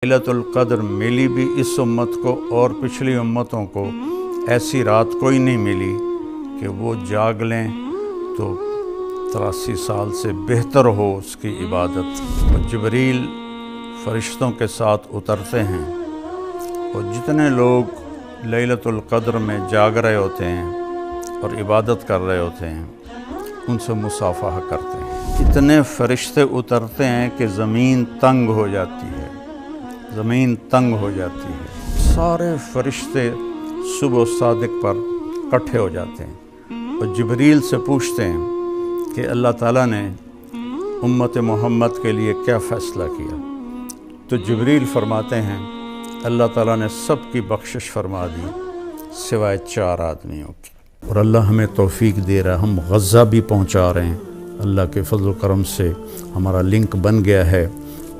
لیلۃ القدر ملی بھی اس امت کو اور پچھلی امتوں کو ایسی رات کوئی نہیں ملی کہ وہ جاگ لیں تو 83 سال سے بہتر ہو اس کی عبادت۔ اور جبریل فرشتوں کے ساتھ اترتے ہیں اور جتنے لوگ لیلۃ القدر میں جاگ رہے ہوتے ہیں اور عبادت کر رہے ہوتے ہیں ان سے مصافحہ کرتے ہیں۔ اتنے فرشتے اترتے ہیں کہ زمین تنگ ہو جاتی ہے، زمین تنگ ہو جاتی ہے۔ سارے فرشتے صبح صادق پر اکٹھے ہو جاتے ہیں اور جبریل سے پوچھتے ہیں کہ اللہ تعالیٰ نے امت محمد کے لیے کیا فیصلہ کیا؟ تو جبریل فرماتے ہیں اللہ تعالیٰ نے سب کی بخشش فرما دی سوائے 4 آدمیوں کی۔ اور اللہ ہمیں توفیق دے رہا ہے، ہم غزہ بھی پہنچا رہے ہیں۔ اللہ کے فضل و کرم سے ہمارا لنک بن گیا ہے،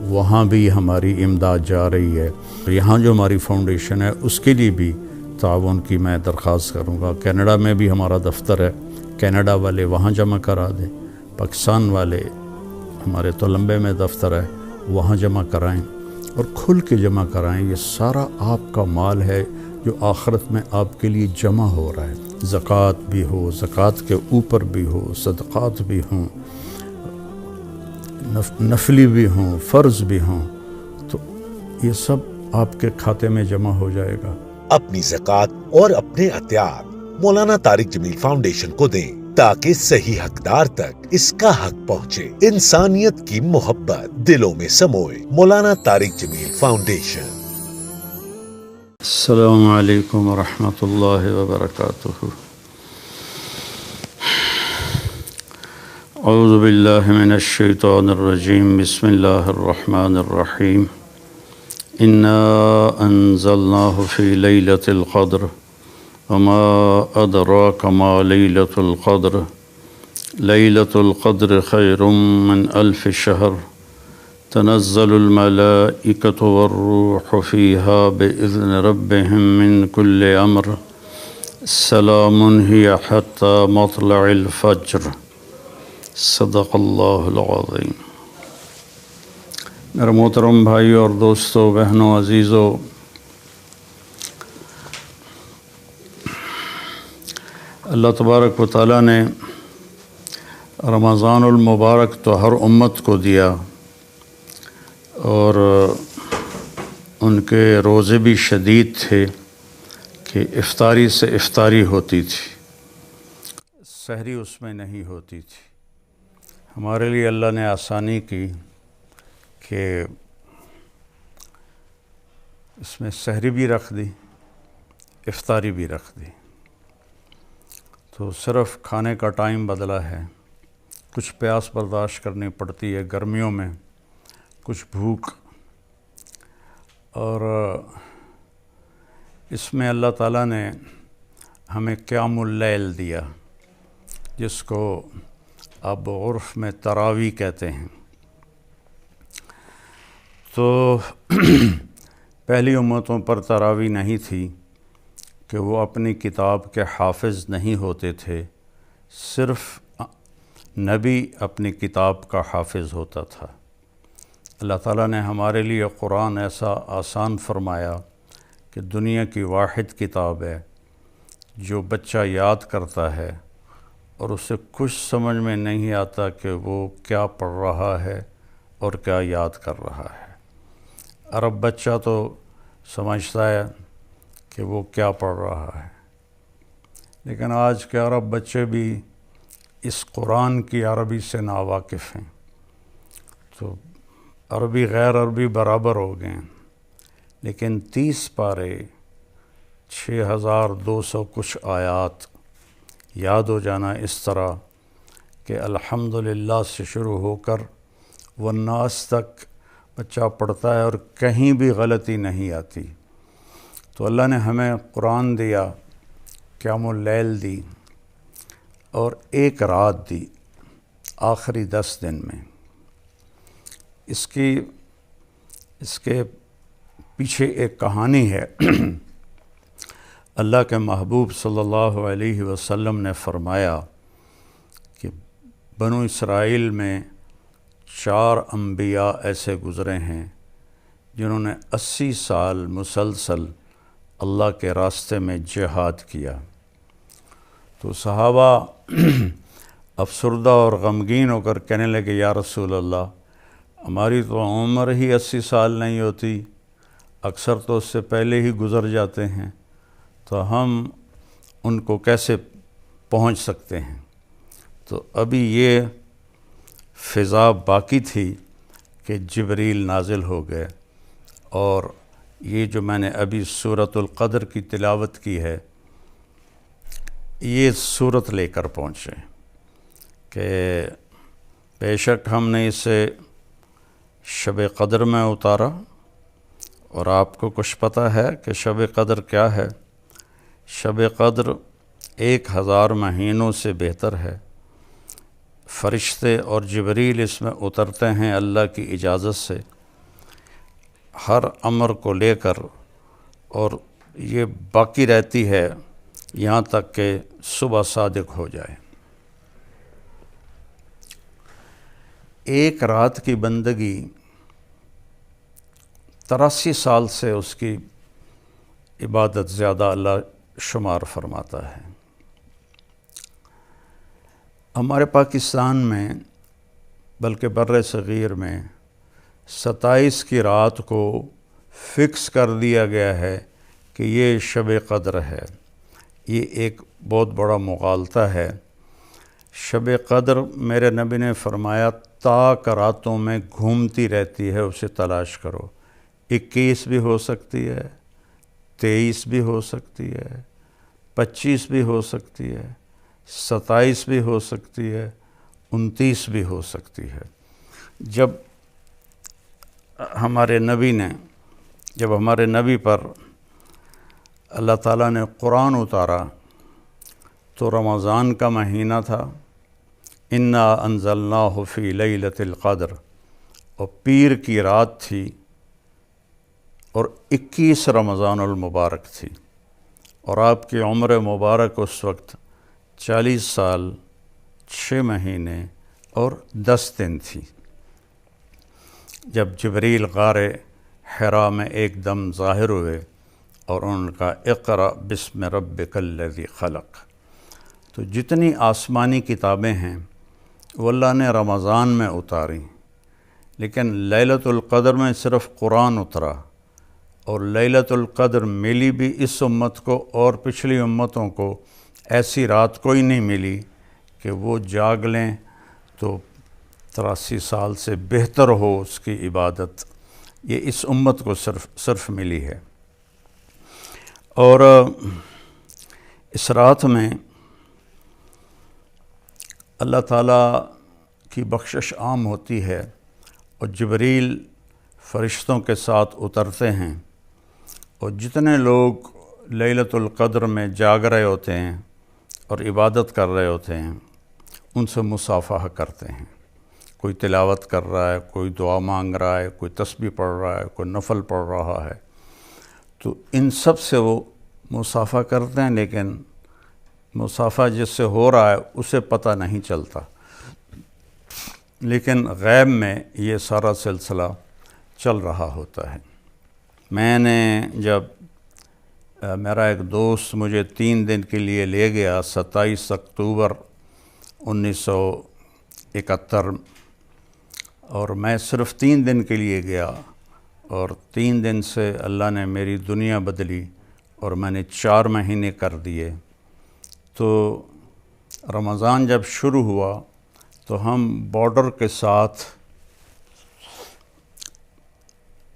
وہاں بھی ہماری امداد جا رہی ہے۔ یہاں جو ہماری فاؤنڈیشن ہے اس کے لیے بھی تعاون کی میں درخواست کروں گا۔ کینیڈا میں بھی ہمارا دفتر ہے، کینیڈا والے وہاں جمع کرا دیں، پاکستان والے ہمارے تولمبے میں دفتر ہے وہاں جمع کرائیں اور کھل کے جمع کرائیں۔ یہ سارا آپ کا مال ہے جو آخرت میں آپ کے لیے جمع ہو رہا ہے۔ زکوٰۃ بھی ہو، زکوٰۃ کے اوپر بھی ہو، صدقات بھی ہوں، نفلی بھی ہوں، فرض بھی ہوں، تو یہ سب آپ کے کھاتے میں جمع ہو جائے گا۔ اپنی زکوٰۃ اور اپنے عطیات مولانا طارق جمیل فاؤنڈیشن کو دیں تاکہ صحیح حقدار تک اس کا حق پہنچے۔ انسانیت کی محبت دلوں میں سموئے۔ مولانا طارق جمیل فاؤنڈیشن۔ السلام علیکم ورحمۃ اللہ وبرکاتہ۔ اعوذ باللہ من الشیطان الرجیم، بسم اللہ الرحمن الرحیم۔ انا انزلناہ فی لیلۃ القدر وما ادراک ما لیلۃ القدر لیلۃ القدر خیر من الف شہر تنزل الملائکۃ والروح فیہا بإذن ربہم من کل امر سلام ہی حتی مطلع الفجر۔ صدق اللہ العظیم۔ میرے محترم بھائی اور دوستو، بہنوں، عزیزو، اللہ تبارک و تعالیٰ نے رمضان المبارک تو ہر امت کو دیا اور ان کے روزے بھی شدید تھے کہ افطاری سے افطاری ہوتی تھی، سحری اس میں نہیں ہوتی تھی۔ ہمارے لیے اللہ نے آسانی کی کہ اس میں سحری بھی رکھ دی، افطاری بھی رکھ دی، تو صرف کھانے کا ٹائم بدلا ہے۔ کچھ پیاس برداشت کرنی پڑتی ہے گرمیوں میں، کچھ بھوک، اور اس میں اللہ تعالیٰ نے ہمیں قیام اللیل دیا، جس کو اب عرف میں تراویح کہتے ہیں۔ تو پہلی امتوں پر تراویح نہیں تھی کہ وہ اپنی کتاب کے حافظ نہیں ہوتے تھے، صرف نبی اپنی کتاب کا حافظ ہوتا تھا۔ اللہ تعالیٰ نے ہمارے لیے قرآن ایسا آسان فرمایا کہ دنیا کی واحد کتاب ہے جو بچہ یاد کرتا ہے اور اسے کچھ سمجھ میں نہیں آتا کہ وہ کیا پڑھ رہا ہے اور کیا یاد کر رہا ہے۔ عرب بچہ تو سمجھتا ہے کہ وہ کیا پڑھ رہا ہے، لیکن آج کے عرب بچے بھی اس قرآن کی عربی سے ناواقف ہیں، تو عربی غیر عربی برابر ہو گئے ہیں۔ لیکن 30 پارے، 6200 کچھ آیات یاد ہو جانا اس طرح کہ الحمدللہ سے شروع ہو کر والناس تک بچہ پڑھتا ہے اور کہیں بھی غلطی نہیں آتی۔ تو اللہ نے ہمیں قرآن دیا، قیام اللیل دی، اور ایک رات دی آخری 10 دن میں۔ اس کے پیچھے ایک کہانی ہے۔ اللہ کے محبوب صلی اللہ علیہ وسلم نے فرمایا کہ بنو اسرائیل میں 4 انبیاء ایسے گزرے ہیں جنہوں نے 80 سال مسلسل اللہ کے راستے میں جہاد کیا۔ تو صحابہ افسردہ اور غمگین ہو کر کہنے لگے یا رسول اللہ، ہماری تو عمر ہی 80 سال نہیں ہوتی، اکثر تو اس سے پہلے ہی گزر جاتے ہیں، تو ہم ان کو کیسے پہنچ سکتے ہیں؟ تو ابھی یہ فضا باقی تھی کہ جبریل نازل ہو گئے، اور یہ جو میں نے ابھی سورۃ القدر کی تلاوت کی ہے، یہ صورت لے کر پہنچے کہ بے شک ہم نے اسے شب قدر میں اتارا، اور آپ کو کچھ پتہ ہے کہ شب قدر کیا ہے؟ شب قدر 1000 مہینوں سے بہتر ہے۔ فرشتے اور جبریل اس میں اترتے ہیں اللہ کی اجازت سے، ہر امر کو لے کر، اور یہ باقی رہتی ہے یہاں تک کہ صبح صادق ہو جائے۔ ایک رات کی بندگی 83 سال سے اس کی عبادت زیادہ اللہ شمار فرماتا ہے۔ ہمارے پاکستان میں بلکہ بر صغیر میں 27 کی رات کو فکس کر دیا گیا ہے کہ یہ شب قدر ہے۔ یہ ایک بہت بڑا مغالطہ ہے۔ شب قدر میرے نبی نے فرمایا تاک راتوں میں گھومتی رہتی ہے، اسے تلاش کرو۔ 21 بھی ہو سکتی ہے، 23 بھی ہو سکتی ہے، 25 بھی ہو سکتی ہے، 27 بھی ہو سکتی ہے، 29 بھی ہو سکتی ہے۔ جب ہمارے نبی پر اللہ تعالیٰ نے قرآن اتارا تو رمضان کا مہینہ تھا، انا انزلناہ فی لیلۃ القدر، اور پیر کی رات تھی، اور 21 رمضان المبارک تھی، اور آپ کی عمر مبارک اس وقت 40 سال 6 مہینے اور 10 دن تھی، جب جبریل غار حرا میں ایک دم ظاہر ہوئے اور ان کا اقرأ بسم ربک الذی خلق۔ تو جتنی آسمانی کتابیں ہیں وہ اللہ نے رمضان میں اتاری، لیکن لیلۃ القدر میں صرف قرآن اترا، اور لیلۃ القدر ملی بھی اس امت کو اور پچھلی امتوں کو ایسی رات کوئی نہیں ملی کہ وہ جاگ لیں تو 83 سال سے بہتر ہو اس کی عبادت۔ یہ اس امت کو صرف ملی ہے۔ اور اس رات میں اللہ تعالیٰ کی بخشش عام ہوتی ہے، اور جبریل فرشتوں کے ساتھ اترتے ہیں، اور جتنے لوگ لیلۃ القدر میں جاگ رہے ہوتے ہیں اور عبادت کر رہے ہوتے ہیں ان سے مصافحہ کرتے ہیں۔ کوئی تلاوت کر رہا ہے، کوئی دعا مانگ رہا ہے، کوئی تسبیح پڑھ رہا ہے، کوئی نفل پڑھ رہا ہے، تو ان سب سے وہ مصافحہ کرتے ہیں، لیکن مصافحہ جس سے ہو رہا ہے اسے پتہ نہیں چلتا، لیکن غیب میں یہ سارا سلسلہ چل رہا ہوتا ہے۔ میں نے جب میرا ایک دوست مجھے 3 دن کے لیے لے گیا 27 اکتوبر 1971، اور میں صرف 3 دن کے لیے گیا، اور 3 دن سے اللہ نے میری دنیا بدلی، اور میں نے 4 مہینے کر دیے۔ تو رمضان جب شروع ہوا تو ہم بارڈر کے ساتھ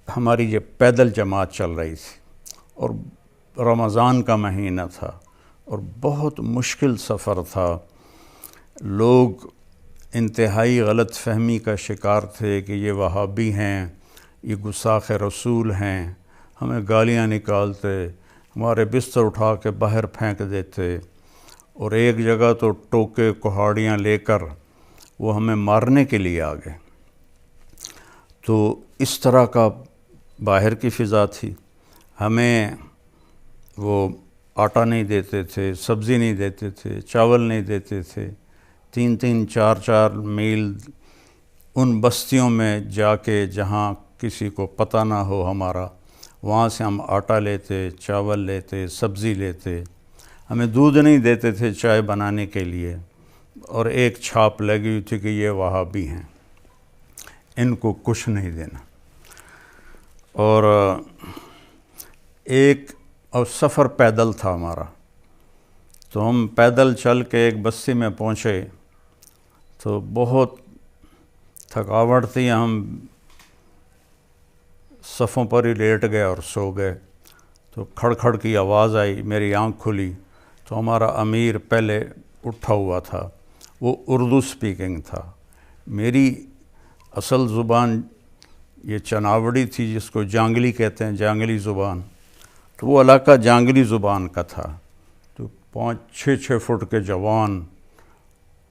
ہماری یہ پیدل جماعت چل رہی تھی، اور رمضان کا مہینہ تھا، اور بہت مشکل سفر تھا۔ لوگ انتہائی غلط فہمی کا شکار تھے کہ یہ وہابی ہیں، یہ گستاخ رسول ہیں، ہمیں گالیاں نکالتے، ہمارے بستر اٹھا کے باہر پھینک دیتے، اور ایک جگہ تو ٹوکے کہاڑیاں لے کر وہ ہمیں مارنے کے لیے آ گئے۔ تو اس طرح کا باہر کی فضا تھی۔ ہمیں وہ آٹا نہیں دیتے تھے، سبزی نہیں دیتے تھے، چاول نہیں دیتے تھے۔ 3-3 4-4 میل ان بستیوں میں جا کے جہاں کسی کو پتہ نہ ہو ہمارا، وہاں سے ہم آٹا لیتے، چاول لیتے، سبزی لیتے، ہمیں دودھ نہیں دیتے تھے چائے بنانے کے لیے، اور ایک چھاپ لگی ہوئی تھی کہ یہ وہابی ہیں، ان کو کچھ نہیں دینا۔ اور سفر پیدل تھا ہمارا، تو ہم پیدل چل کے ایک بستی میں پہنچے تو بہت تھکاوٹ تھی، ہم صفوں پر ہی لیٹ گئے اور سو گئے۔ تو کھڑ کھڑ کی آواز آئی، میری آنکھ کھلی تو ہمارا امیر پہلے اٹھا ہوا تھا، وہ اردو سپیکنگ تھا۔ میری اصل زبان یہ چناوڑی تھی، جس کو جانگلی کہتے ہیں، جانگلی زبان، تو وہ علاقہ جانگلی زبان کا تھا۔ تو 5-6 فٹ کے جوان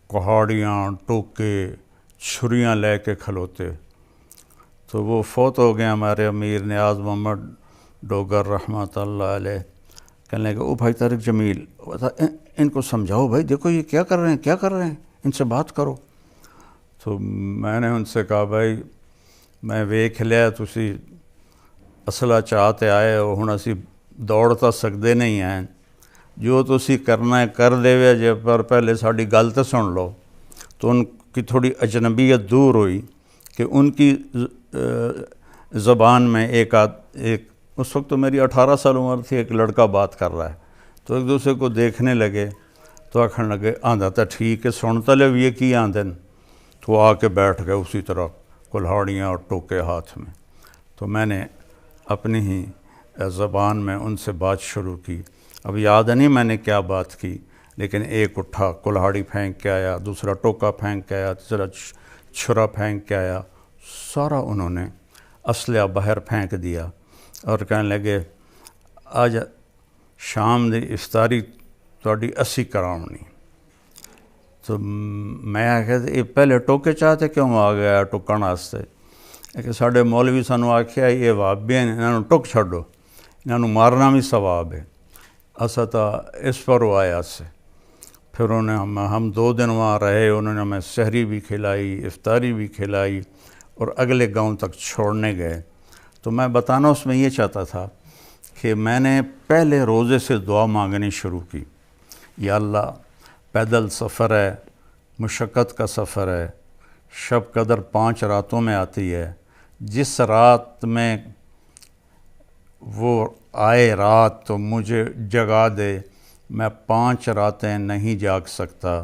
کہاڑیاں، ٹوکے، چھریاں لے کے کھلوتے۔ تو وہ فوت ہو گئے ہمارے امیر نیاز محمد ڈوگر رحمۃ اللہ علیہ۔ کہنے لگے او بھائی طارق جمیل، ان کو سمجھاؤ بھائی، دیکھو یہ کیا کر رہے ہیں، ان سے بات کرو۔ تو میں نے ان سے کہا بھائی میں ویکھ لیا تسی اصلہ چاہتے آئے ہو، ہن اسی دوڑ تا سکدے نہیں ہیں، جو تسی کرنا ہے کر دے، جے پر پہلے ساڈی گل تے سن لو۔ تو ان کی تھوڑی اجنبیت دور ہوئی کہ ان کی زبان میں ایک اس وقت تو میری 18 سال عمر تھی، ایک لڑکا بات کر رہا ہے، تو ایک دوسرے کو دیکھنے لگے، تو آکھن لگے آندہ تا ٹھیک ہے، سنتا لے یہ کی آندن۔ تو آ کے بیٹھ گئے اسی طرح کلہاڑیاں اور ٹوکے ہاتھ میں۔ تو میں نے اپنی ہی زبان میں ان سے بات شروع کی۔ اب یاد نہیں میں نے کیا بات کی، لیکن ایک اٹھا کلہاڑی پھینک کے آیا، دوسرا ٹوکا پھینک کے آیا، تیسرا چھرا پھینک کے آیا، سارا انہوں نے اسلحہ باہر پھینک دیا اور کہنے لگے آج شام دی افطاری تہاڈی اسی کراونی۔ تو میں آخیا یہ پہلے ٹوکے چاہتے کیوں آ گیا ٹکن واسطے؟ کہ ساڈے مولوی سانوں آکھیا یہ وہابی ہیں، انہاں نوں ٹک چھڈو، انہاں نوں مارنا بھی ثواب ہے۔ اسا تا اس پر وہ آیا سے پھر انہوں نے ہم 2 دن وہاں رہے، انہوں نے ہمیں سحری بھی کھلائی، افطاری بھی کھلائی، اور اگلے گاؤں تک چھوڑنے گئے۔ تو میں بتانا اس میں یہ چاہتا تھا کہ میں نے پہلے روزے سے دعا مانگنی شروع کی، یا اللہ پیدل سفر ہے، مشقت کا سفر ہے، شب قدر 5 راتوں میں آتی ہے، جس رات میں وہ آئے رات تو مجھے جگا دے، میں 5 راتیں نہیں جاگ سکتا،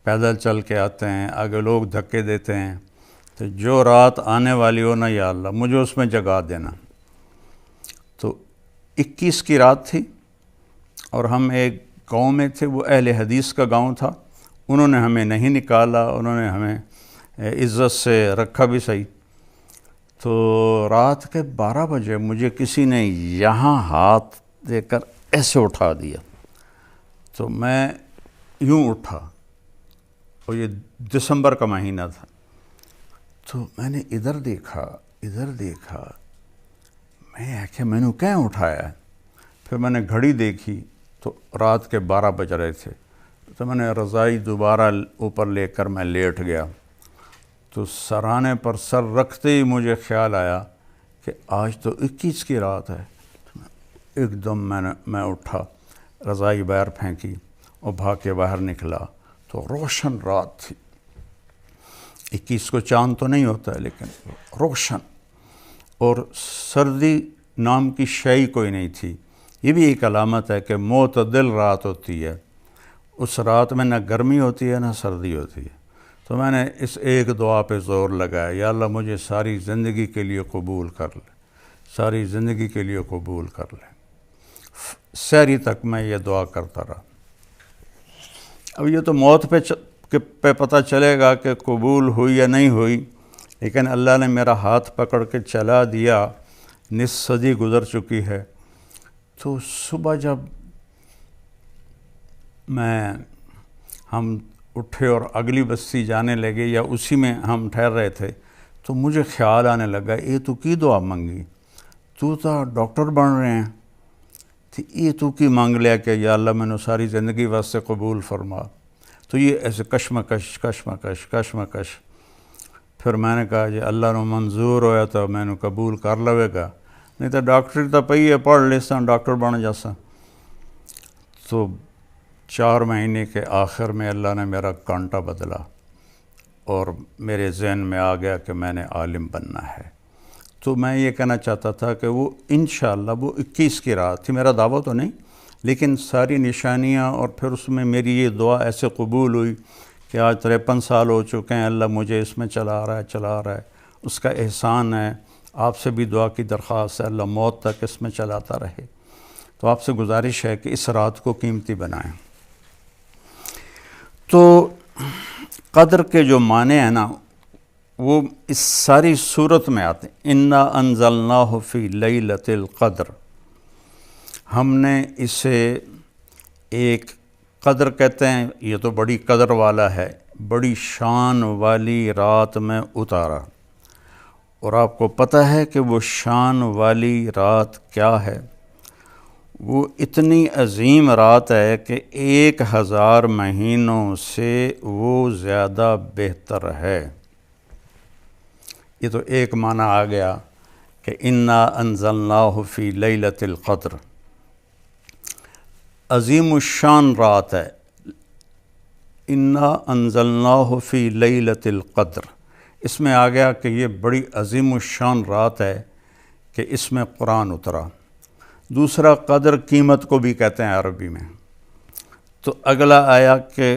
پیدل چل کے آتے ہیں، آگے لوگ دھکے دیتے ہیں، تو جو رات آنے والی ہو نا یا اللہ مجھے اس میں جگا دینا۔ تو 21 کی رات تھی اور ہم ایک گاؤں میں تھے، وہ اہل حدیث کا گاؤں تھا، انہوں نے ہمیں نہیں نکالا، انہوں نے ہمیں عزت سے رکھا بھی صحیح۔ تو رات کے 12 بجے مجھے کسی نے یہاں ہاتھ دے کر ایسے اٹھا دیا، تو میں یوں اٹھا، اور یہ دسمبر کا مہینہ تھا، تو میں نے ادھر دیکھا میں آخیا میں نے کیوں اٹھایا ہے؟ پھر میں نے گھڑی دیکھی تو رات کے 12 بج رہے تھے، تو میں نے رضائی دوبارہ اوپر لے کر میں لیٹ گیا۔ تو سرانے پر سر رکھتے ہی مجھے خیال آیا کہ آج تو 21 کی رات ہے۔ ایک دم میں اٹھا، رضائی باہر پھینکی اور بھاگ کے باہر نکلا، تو روشن رات تھی۔ 21 کو چاند تو نہیں ہوتا ہے لیکن روشن، اور سردی نام کی شے کوئی نہیں تھی۔ یہ بھی ایک علامت ہے کہ معتدل رات ہوتی ہے، اس رات میں نہ گرمی ہوتی ہے نہ سردی ہوتی ہے۔ تو میں نے اس ایک دعا پہ زور لگایا، یا اللہ مجھے ساری زندگی کے لیے قبول کر لے، ساری زندگی کے لیے قبول کر لے۔ سحری تک میں یہ دعا کرتا رہا۔ اب یہ تو موت پہ پتہ چلے گا کہ قبول ہوئی یا نہیں ہوئی، لیکن اللہ نے میرا ہاتھ پکڑ کے چلا دیا، نصف صدی گزر چکی ہے۔ تو صبح جب ہم اٹھے اور اگلی بستی جانے لگے یا اسی میں ہم ٹھہر رہے تھے، تو مجھے خیال آنے لگا یہ تو کی دعا منگی، تو ڈاکٹر بن رہے ہیں، تو یہ تو کی مانگ لیا کہ یا اللہ میں نے ساری زندگی واسطے قبول فرما۔ تو یہ ایسے کشمکش۔ پھر میں نے کہا جی اللہ نو منظور ہویا تو میں نے قبول کر لوے گا، نہیں تو ڈاکٹری تو پئی ہے، پڑھ لیساں ڈاکٹر بن جاساں۔ تو 4 مہینے کے آخر میں اللہ نے میرا کانٹا بدلا اور میرے ذہن میں آ گیا کہ میں نے عالم بننا ہے۔ تو میں یہ کہنا چاہتا تھا کہ وہ انشاءاللہ وہ 21 کی رات تھی، میرا دعویٰ تو نہیں، لیکن ساری نشانیاں اور پھر اس میں میری یہ دعا ایسے قبول ہوئی کہ آج 53 سال ہو چکے ہیں، اللہ مجھے اس میں چلا رہا ہے، اس کا احسان ہے۔ آپ سے بھی دعا کی درخواست ہے، اللہ موت تک اس میں چلاتا رہے۔ تو آپ سے گزارش ہے کہ اس رات کو قیمتی بنائیں۔ تو قدر کے جو معنی ہیں نا وہ اس ساری صورت میں آتے ہیں۔ انا انزلناہ فی لیلۃ القدر، ہم نے اسے ایک قدر کہتے ہیں، یہ تو بڑی قدر والا ہے، بڑی شان والی رات میں اتارا۔ اور آپ کو پتہ ہے کہ وہ شان والی رات کیا ہے؟ وہ اتنی عظیم رات ہے کہ 1000 مہینوں سے وہ زیادہ بہتر ہے۔ یہ تو ایک معنی آ گیا کہ انا انزلناہ فی لیلۃ القدر، عظیم الشان رات ہے۔ انا انزلناہ فی لیلۃ القدر، اس میں آ گیا کہ یہ بڑی عظیم الشان رات ہے کہ اس میں قرآن اترا۔ دوسرا قدر قیمت کو بھی کہتے ہیں عربی میں۔ تو اگلا آیا کہ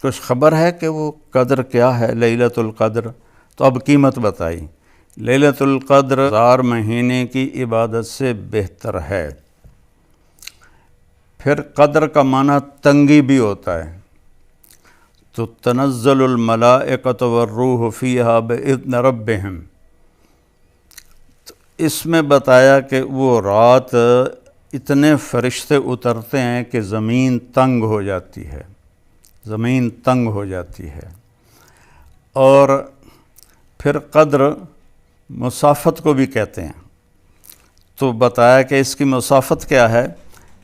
کچھ خبر ہے کہ وہ قدر کیا ہے لیلۃ القدر، تو اب قیمت بتائی۔ لیلۃ القدر 1000 مہینے کی عبادت سے بہتر ہے۔ پھر قدر کا معنی تنگی بھی ہوتا ہے، تو تنزل الملائکۃ والروح فیہا بإذن ربہم، تو اس میں بتایا کہ وہ رات اتنے فرشتے اترتے ہیں کہ زمین تنگ ہو جاتی ہے، زمین تنگ ہو جاتی ہے۔ اور پھر قدر مسافت کو بھی کہتے ہیں، تو بتایا کہ اس کی مسافت کیا ہے؟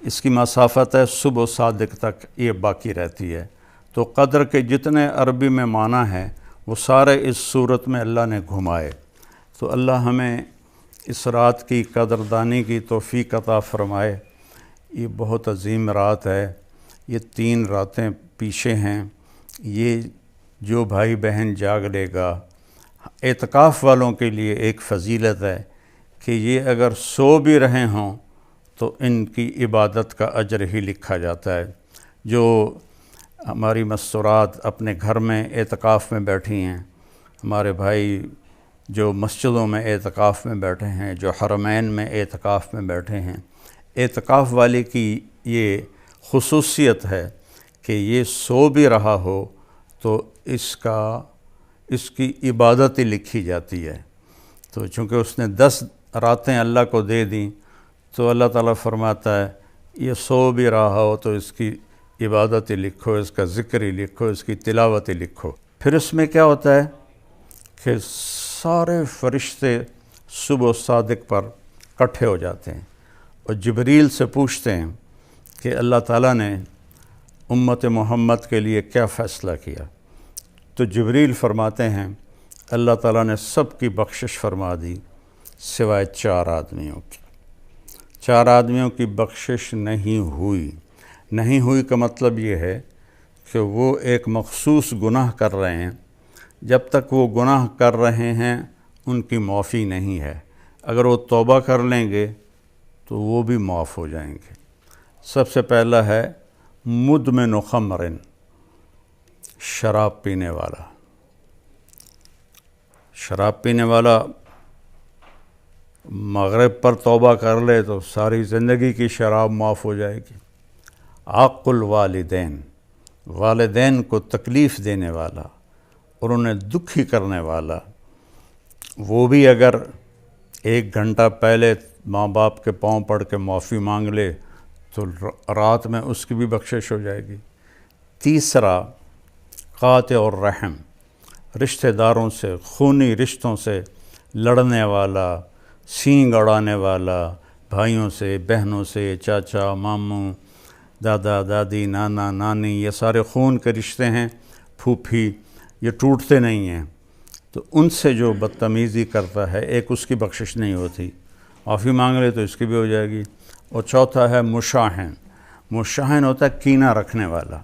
اس کی مسافت ہے صبح صادق تک یہ باقی رہتی ہے۔ تو قدر کے جتنے عربی میں معنی ہیں وہ سارے اس صورت میں اللہ نے گھمائے۔ تو اللہ ہمیں اس رات کی قدردانی کی توفیق عطا فرمائے۔ یہ بہت عظیم رات ہے، یہ 3 راتیں پیچھے ہیں۔ یہ جو بھائی بہن جاگ لے گا، اعتکاف والوں کے لیے ایک فضیلت ہے کہ یہ اگر سو بھی رہے ہوں تو ان کی عبادت کا اجر ہی لکھا جاتا ہے۔ جو ہماری مستورات اپنے گھر میں اعتکاف میں بیٹھی ہیں، ہمارے بھائی جو مسجدوں میں اعتکاف میں بیٹھے ہیں، جو حرمین میں اعتکاف میں بیٹھے ہیں، اعتکاف والے کی یہ خصوصیت ہے کہ یہ سو بھی رہا ہو تو اس کی عبادت ہی لکھی جاتی ہے۔ تو چونکہ اس نے 10 راتیں اللہ کو دے دیں تو اللہ تعالیٰ فرماتا ہے یہ سو بھی رہا ہو تو اس کی عبادت ہی لکھو، اس کا ذکر ہی لکھو، اس کی تلاوت ہی لکھو۔ پھر اس میں کیا ہوتا ہے کہ سارے فرشتے صبح صادق پر اکٹھے ہو جاتے ہیں اور جبریل سے پوچھتے ہیں کہ اللہ تعالیٰ نے امت محمد کے لیے کیا فیصلہ کیا؟ تو جبریل فرماتے ہیں اللہ تعالیٰ نے سب کی بخشش فرما دی سوائے 4 آدمیوں کی۔ 4 آدمیوں کی بخشش نہیں ہوئی کا مطلب یہ ہے کہ وہ ایک مخصوص گناہ کر رہے ہیں، جب تک وہ گناہ کر رہے ہیں ان کی معافی نہیں ہے۔ اگر وہ توبہ کر لیں گے تو وہ بھی معاف ہو جائیں گے۔ سب سے پہلا ہے مدمن خمر، شراب پینے والا۔ شراب پینے والا مغرب پر توبہ کر لے تو ساری زندگی کی شراب معاف ہو جائے گی۔ عاق الوالدین، والدین کو تکلیف دینے والا اور انہیں دکھی کرنے والا، وہ بھی اگر 1 گھنٹہ پہلے ماں باپ کے پاؤں پڑ کے معافی مانگ لے تو رات میں اس کی بھی بخشش ہو جائے گی۔ تیسرا قاطع الرحم، رشتہ داروں سے، خونی رشتوں سے لڑنے والا، سینگ اڑانے والا، بھائیوں سے، بہنوں سے، چاچا، ماموں، دادا، دادی، نانا، نانی، یہ سارے خون کے رشتے ہیں، پھوپھی، یہ ٹوٹتے نہیں ہیں، تو ان سے جو بدتمیزی کرتا ہے، ایک اس کی بخشش نہیں ہوتی، معافی مانگ لے تو اس کی بھی ہو جائے گی۔ اور چوتھا ہے مشاحن۔ مشاحن ہوتا ہے کینہ رکھنے والا،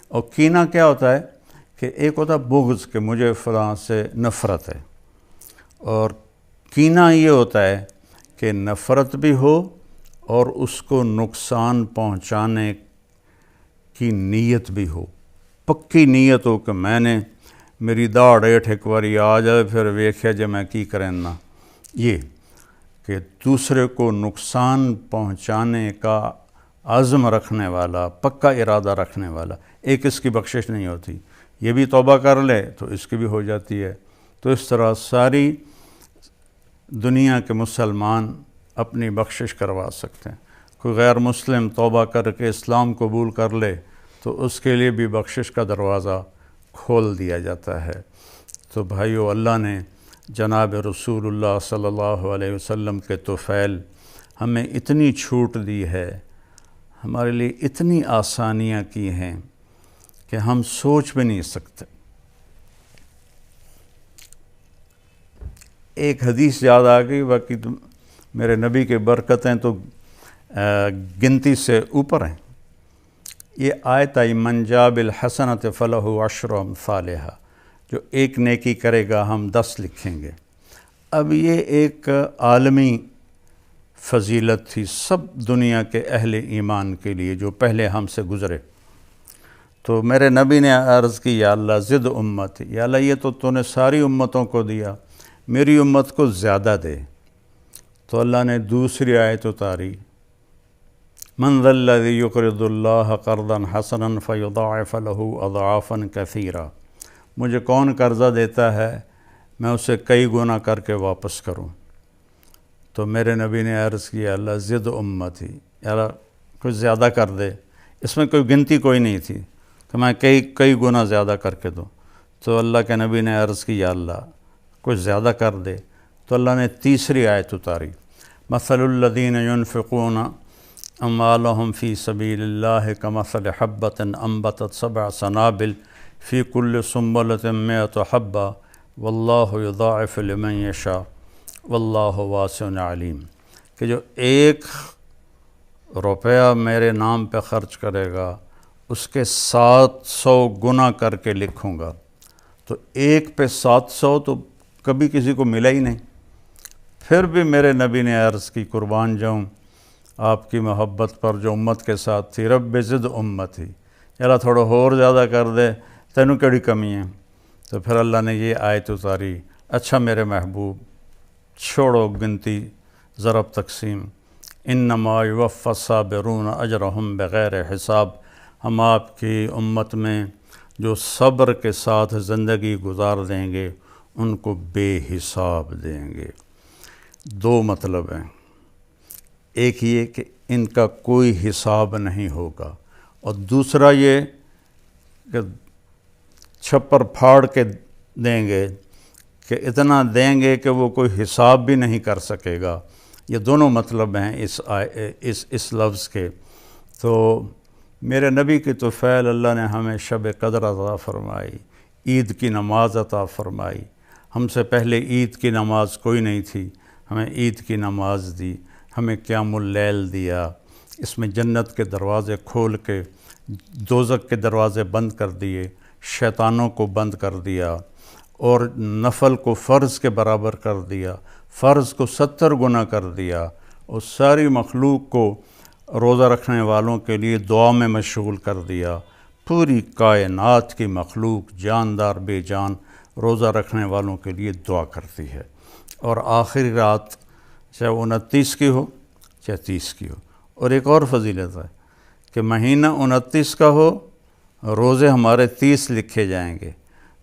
اور کینہ کیا ہوتا ہے کہ ایک ہوتا ہے بغض کہ مجھے فلاں سے نفرت ہے، اور کینہ یہ ہوتا ہے کہ نفرت بھی ہو اور اس کو نقصان پہنچانے کی نیت بھی ہو، پکی نیت ہو کہ میں نے میری داڑ ایٹھ ایک باری آ جائے پھر ویکھیا جے میں کی کرنا، یہ کہ دوسرے کو نقصان پہنچانے کا عزم رکھنے والا، پکا ارادہ رکھنے والا، ایک اس کی بخشش نہیں ہوتی۔ یہ بھی توبہ کر لے تو اس کی بھی ہو جاتی ہے۔ تو اس طرح ساری دنیا کے مسلمان اپنی بخشش کروا سکتے ہیں۔ کوئی غیر مسلم توبہ کر کے اسلام قبول کر لے تو اس کے لیے بھی بخشش کا دروازہ کھول دیا جاتا ہے۔ تو بھائیو، اللہ نے جناب رسول اللہ صلی اللہ علیہ وسلم کے طفیل ہمیں اتنی چھوٹ دی ہے، ہمارے لیے اتنی آسانیاں کی ہیں کہ ہم سوچ بھی نہیں سکتے۔ ایک حدیث یاد آ گئی، باقی تو میرے نبی کے برکتیں تو گنتی سے اوپر ہیں۔ یہ آیت آئی من جاء بالحسنۃ فلہ عشر امثالھا، جو ایک نیکی کرے گا ہم 10 لکھیں گے۔ اب یہ ایک عالمی فضیلت تھی سب دنیا کے اہل ایمان کے لیے جو پہلے ہم سے گزرے۔ تو میرے نبی نے عرض کی یا اللہ زد امت، یا اللہ یہ تو نے ساری امتوں کو دیا، میری امت کو زیادہ دے۔ تو اللہ نے دوسری آیت اتاری، من ذا الذی یقرض اللہ قرضا حسنا فیضاعف له اضعافا کثیرا، مجھے کون قرضہ دیتا ہے میں اسے کئی گنا کر کے واپس کروں۔ تو میرے نبی نے عرض کیا اللہ زد امتی، یا اللہ کچھ زیادہ کر دے۔ اس میں کوئی گنتی کوئی نہیں تھی کہ میں کئی گنا زیادہ کر کے دوں۔ تو اللہ کے نبی نے عرض کی یا اللہ کچھ زیادہ کر دے۔ تو اللہ نے تیسری آیت اتاری، مثل الذین ينفقون اموالهم فی سبیل اللہ کمثل حبۃ انبتت 7 سنابل فی کل سنبلۃ 100 حبۃ واللہ یضاعف لمن یشاء واللہ واسع علیم، کہ جو 1 روپیہ میرے نام پہ خرچ کرے گا اس کے 700 گنا کر کے لکھوں گا۔ تو 1 پہ 700 تو کبھی کسی کو ملا ہی نہیں۔ پھر بھی میرے نبی نے عرض کی قربان جاؤں آپ کی محبت پر جو امت کے ساتھ تھی، رب زد امتی، اللہ تھوڑا اور زیادہ کر دے، تینوں کیڑی کمی ہے۔ تو پھر اللہ نے یہ آیت اتاری، اچھا میرے محبوب چھوڑو گنتی ضرب تقسیم، انما یوفی الصابرون اجرہم بغیر حساب، ہم آپ کی امت میں جو صبر کے ساتھ زندگی گزار دیں گے ان کو بے حساب دیں گے۔ 2 مطلب ہیں، ایک یہ کہ ان کا کوئی حساب نہیں ہوگا، اور دوسرا یہ کہ چھپر پھاڑ کے دیں گے، کہ اتنا دیں گے کہ وہ کوئی حساب بھی نہیں کر سکے گا۔ یہ دونوں مطلب ہیں اس لفظ کے۔ تو میرے نبی کی طفیل اللہ نے ہمیں شب قدر عطا فرمائی، عید کی نماز عطا فرمائی۔ ہم سے پہلے عید کی نماز کوئی نہیں تھی، ہمیں عید کی نماز دی، ہمیں قیام اللیل دیا، اس میں جنت کے دروازے کھول کے دوزخ کے دروازے بند کر دیے، شیطانوں کو بند کر دیا، اور نفل کو فرض کے برابر کر دیا، فرض کو 70 گنا کر دیا، اور ساری مخلوق کو روزہ رکھنے والوں کے لیے دعا میں مشغول کر دیا۔ پوری کائنات کی مخلوق جاندار بے جان روزہ رکھنے والوں کے لیے دعا کرتی ہے، اور آخری رات چاہے 29 کی ہو چاہے 30 کی ہو۔ اور ایک اور فضیلت ہے کہ مہینہ 29 کا ہو، روزے ہمارے 30 لکھے جائیں گے۔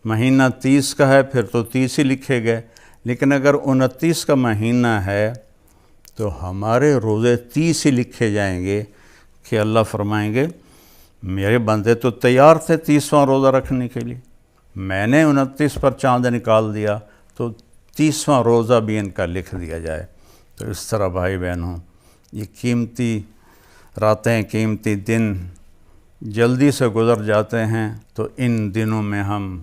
مہینہ 30 کا ہے پھر تو 30 ہی لکھے گئے، لیکن اگر 29 کا مہینہ ہے تو ہمارے روزے 30 ہی لکھے جائیں گے، کہ اللہ فرمائیں گے میرے بندے تو تیار تھے 30واں روزہ رکھنے کے لیے، میں نے 29 پر چاند نکال دیا تو 30واں روزہ بھی ان کا لکھ دیا جائے۔ تو اس طرح بھائی بہنوں، یہ قیمتی راتیں، قیمتی دن جلدی سے گزر جاتے ہیں، تو ان دنوں میں ہم